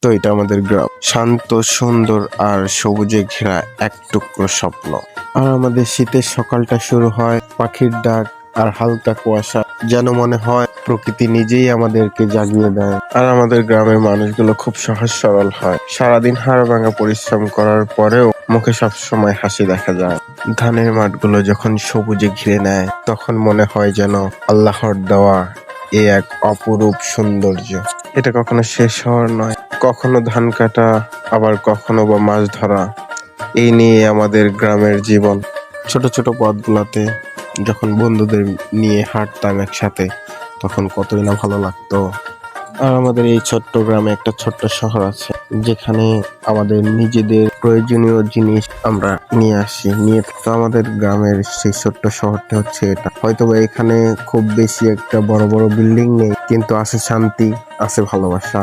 তো এটা আমাদের গ্রাম, শান্ত, সুন্দর আর সবুজে ঘেরা এক টুকরো স্বপ্ন। আর আমাদের শীতের সকালটা শুরু হয় পাখির ডাক আর হালকা কুয়াশা, যেন মনে হয় প্রকৃতি নিজেই আমাদেরকে জাগিয়ে দেয়। আর আমাদের গ্রামের মানুষগুলো খুব সহজ সরল হয়, সারাদিন হাড়ভাঙা পরিশ্রম করার পরেও মুখে সবসময় হাসি দেখা যায়। ধানের মাঠগুলো যখন সবুজে ঘিরে নেয় তখন মনে হয় যেন আল্লাহর দেওয়া এ এক অপরূপ সৌন্দর্য। এটা কখনো শেষ হওয়ার নয়, কখনো ধান কাটা, আবার কখনো বা মাছ ধরা, এই নিয়ে আমাদের গ্রামের জীবন। ছোট ছোট পথগুলোতে যখন বন্ধুদের নিয়ে হাঁটতাম একসাথে, তখন কতই না ভালো লাগতো। আর আমাদের এই ছোট্ট গ্রামে একটা ছোট্ট শহর আছে, যেখানে আমাদের নিজেদের প্রয়োজনীয় জিনিস আমরা নিয়ে আসি। তো আমাদের গ্রামের সেই ছোট্ট শহরটা হচ্ছে এটা। হয়তোবা এখানে খুব বেশি একটা বড় বড় বিল্ডিং নেই, কিন্তু আছে শান্তি, আছে ভালোবাসা।